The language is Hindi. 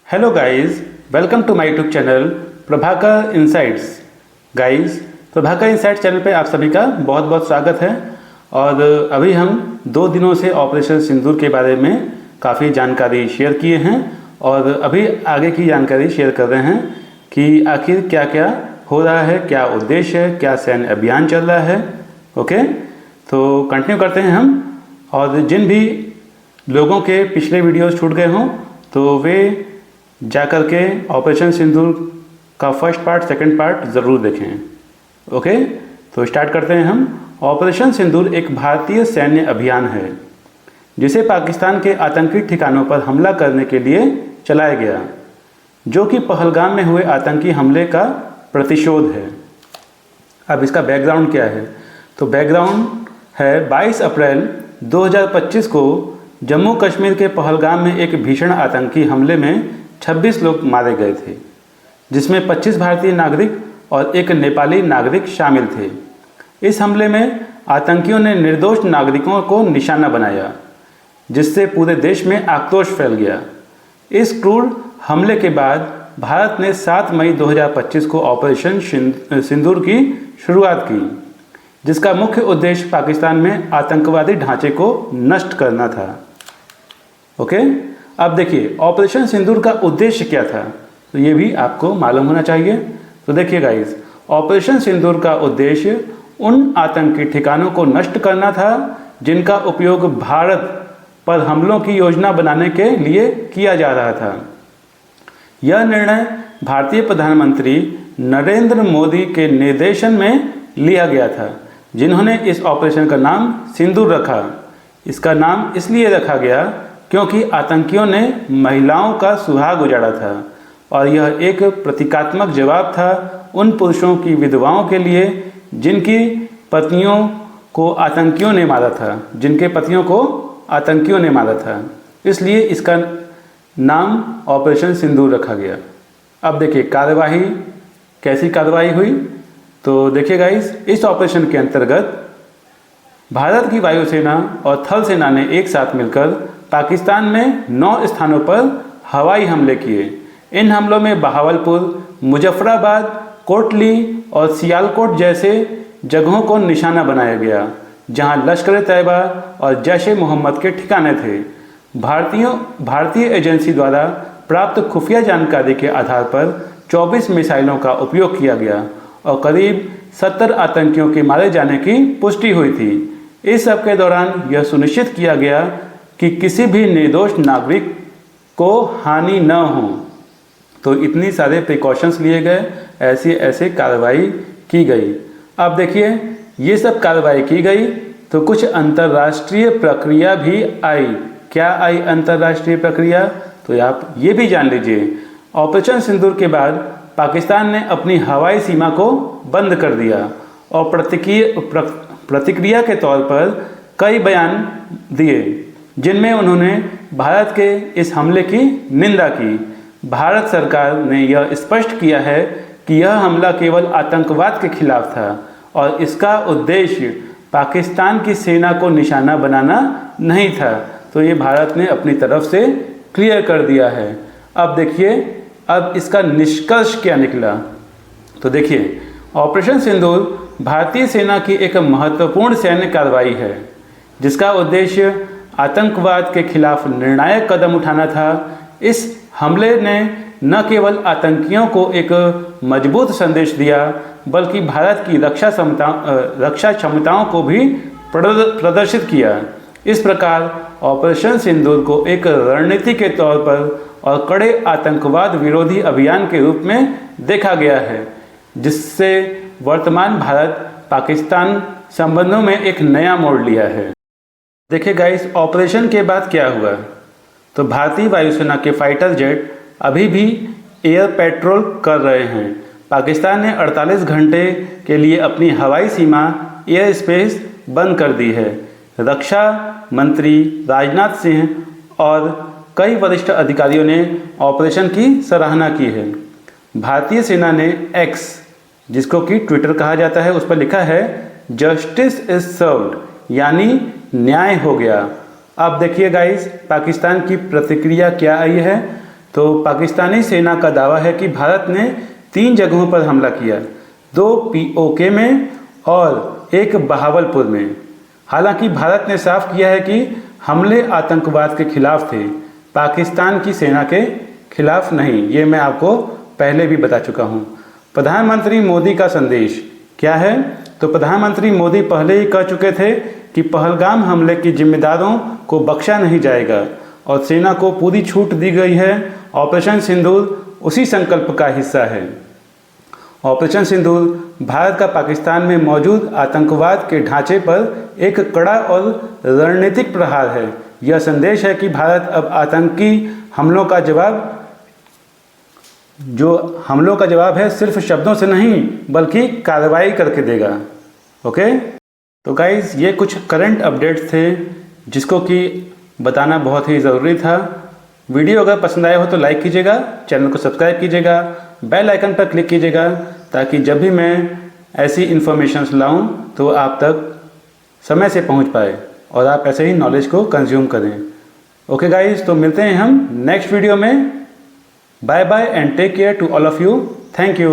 Hello guys, welcome to my YouTube channel Prabhakar insights. Guys, Prabhakar insights channel पे आप सभी का बहुत बहुत स्वागत है। और अभी हम 2 दिनों से ऑपरेशन सिंदूर के बारे में काफ़ी जानकारी शेयर किए हैं और अभी आगे की जानकारी शेयर कर रहे हैं कि आखिर क्या क्या हो रहा है, क्या उद्देश्य है, क्या सैन्य अभियान चल रहा है। ओके, तो कंटिन्यू करते हैं हम। और जिन भी लोगों के पिछले वीडियोस छूट गए हों तो वे जाकर के ऑपरेशन सिंदूर का फर्स्ट पार्ट, सेकंड पार्ट ज़रूर देखें। ओके, तो स्टार्ट करते हैं हम। ऑपरेशन सिंदूर एक भारतीय सैन्य अभियान है जिसे पाकिस्तान के आतंकी ठिकानों पर हमला करने के लिए चलाया गया, जो कि पहलगाम में हुए आतंकी हमले का प्रतिशोध है। अब इसका बैकग्राउंड क्या है? तो बैकग्राउंड है 22 अप्रैल 2025 को जम्मू कश्मीर के पहलगाम में एक भीषण आतंकी हमले में 26 लोग मारे गए थे, जिसमें 25 भारतीय नागरिक और एक नेपाली नागरिक शामिल थे। इस हमले में आतंकियों ने निर्दोष नागरिकों को निशाना बनाया, जिससे पूरे देश में आक्रोश फैल गया। इस क्रूर हमले के बाद भारत ने 7 मई 2025 को ऑपरेशन सिंदूर की शुरुआत की, जिसका मुख्य उद्देश्य पाकिस्तान में आतंकवादी ढांचे को नष्ट करना था। ओके, अब देखिए ऑपरेशन सिंदूर का उद्देश्य क्या था, तो ये भी आपको मालूम होना चाहिए। तो देखिए गाइस, ऑपरेशन सिंदूर का उद्देश्य उन आतंकी ठिकानों को नष्ट करना था जिनका उपयोग भारत पर हमलों की योजना बनाने के लिए किया जा रहा था। यह निर्णय भारतीय प्रधानमंत्री नरेंद्र मोदी के निर्देशन में लिया गया था, जिन्होंने इस ऑपरेशन का नाम सिंदूर रखा। इसका नाम इसलिए रखा गया क्योंकि आतंकियों ने महिलाओं का सुहाग उजाड़ा था और यह एक प्रतीकात्मक जवाब था उन पुरुषों की विधवाओं के लिए जिनकी पत्नियों को आतंकियों ने मारा था। इसलिए इसका नाम ऑपरेशन सिंदूर रखा गया। अब देखिए कार्यवाही, कैसी कार्रवाई हुई। तो देखिए गाइस, इस ऑपरेशन के अंतर्गत भारत की वायुसेना और थल सेना ने एक साथ मिलकर पाकिस्तान में 9 स्थानों पर हवाई हमले किए। इन हमलों में बहावलपुर, मुजफ्फराबाद, कोटली और सियालकोट जैसे जगहों को निशाना बनाया गया, जहां लश्कर-ए-तैयबा और जैश-ए-मोहम्मद के ठिकाने थे। भारतीय एजेंसी द्वारा प्राप्त खुफिया जानकारी के आधार पर 24 मिसाइलों का उपयोग किया गया और करीब 70 आतंकियों के मारे जाने की पुष्टि हुई थी। इस सब के दौरान यह सुनिश्चित किया गया कि किसी भी निर्दोष नागरिक को हानि न हो। तो इतनी सारे प्रिकॉशंस लिए गए, ऐसे कार्रवाई की गई। अब देखिए, ये सब कार्रवाई की गई तो कुछ अंतर्राष्ट्रीय प्रक्रिया भी आई। क्या आई अंतर्राष्ट्रीय प्रक्रिया, तो आप ये भी जान लीजिए। ऑपरेशन सिंदूर के बाद पाकिस्तान ने अपनी हवाई सीमा को बंद कर दिया और प्रतिक्रिया के तौर पर कई बयान दिए, जिनमें उन्होंने भारत के इस हमले की निंदा की। भारत सरकार ने यह स्पष्ट किया है कि यह हमला केवल आतंकवाद के खिलाफ था और इसका उद्देश्य पाकिस्तान की सेना को निशाना बनाना नहीं था। तो ये भारत ने अपनी तरफ से क्लियर कर दिया है। अब देखिए, अब इसका निष्कर्ष क्या निकला। तो देखिए, ऑपरेशन सिंदूर भारतीय सेना की एक महत्वपूर्ण सैन्य कार्रवाई है, जिसका उद्देश्य आतंकवाद के खिलाफ निर्णायक कदम उठाना था। इस हमले ने न केवल आतंकियों को एक मजबूत संदेश दिया, बल्कि भारत की रक्षा क्षमताओं को भी प्रदर्शित किया। इस प्रकार ऑपरेशन सिंदूर को एक रणनीति के तौर पर और कड़े आतंकवाद विरोधी अभियान के रूप में देखा गया है, जिससे वर्तमान भारत पाकिस्तान संबंधों में एक नया मोड़ लिया है। देखिए गाइस, ऑपरेशन के बाद क्या हुआ। तो भारतीय वायुसेना के फाइटर जेट अभी भी एयर पेट्रोल कर रहे हैं। पाकिस्तान ने 48 घंटे के लिए अपनी हवाई सीमा, एयर स्पेस बंद कर दी है। रक्षा मंत्री राजनाथ सिंह और कई वरिष्ठ अधिकारियों ने ऑपरेशन की सराहना की है। भारतीय सेना ने एक्स, जिसको कि ट्विटर कहा जाता है, उस पर लिखा है जस्टिस इज सर्व्ड, यानी न्याय हो गया। अब देखिए गाइस, पाकिस्तान की प्रतिक्रिया क्या आई है। तो तो पाकिस्तानी सेना का दावा है कि भारत ने 3 जगहों पर हमला किया, 2 POK में और 1 बहावलपुर में। हालांकि भारत ने साफ किया है कि हमले आतंकवाद के खिलाफ थे, पाकिस्तान की सेना के खिलाफ नहीं। ये मैं आपको पहले भी बता चुका हूँ। प्रधानमंत्री मोदी का संदेश क्या है? तो प्रधानमंत्री मोदी पहले ही कह चुके थे कि पहलगाम हमले के जिम्मेदारों को बख्शा नहीं जाएगा और सेना को पूरी छूट दी गई है। ऑपरेशन सिंदूर उसी संकल्प का हिस्सा है। ऑपरेशन सिंदूर भारत का पाकिस्तान में मौजूद आतंकवाद के ढांचे पर एक कड़ा और रणनीतिक प्रहार है। यह संदेश है कि भारत अब आतंकी हमलों का जवाब है सिर्फ शब्दों से नहीं बल्कि कार्रवाई करके देगा। ओके, तो गाइज़ ये कुछ करंट अपडेट्स थे जिसको कि बताना बहुत ही ज़रूरी था। वीडियो अगर पसंद आया हो तो लाइक कीजिएगा, चैनल को सब्सक्राइब कीजिएगा, बेल आइकन पर क्लिक कीजिएगा ताकि जब भी मैं ऐसी इन्फॉर्मेशंस लाऊं तो आप तक समय से पहुंच पाए और आप ऐसे ही नॉलेज को कंज्यूम करें। ओके गाइज़, तो मिलते हैं हम नेक्स्ट वीडियो में। Bye bye and take care to all of you. Thank you.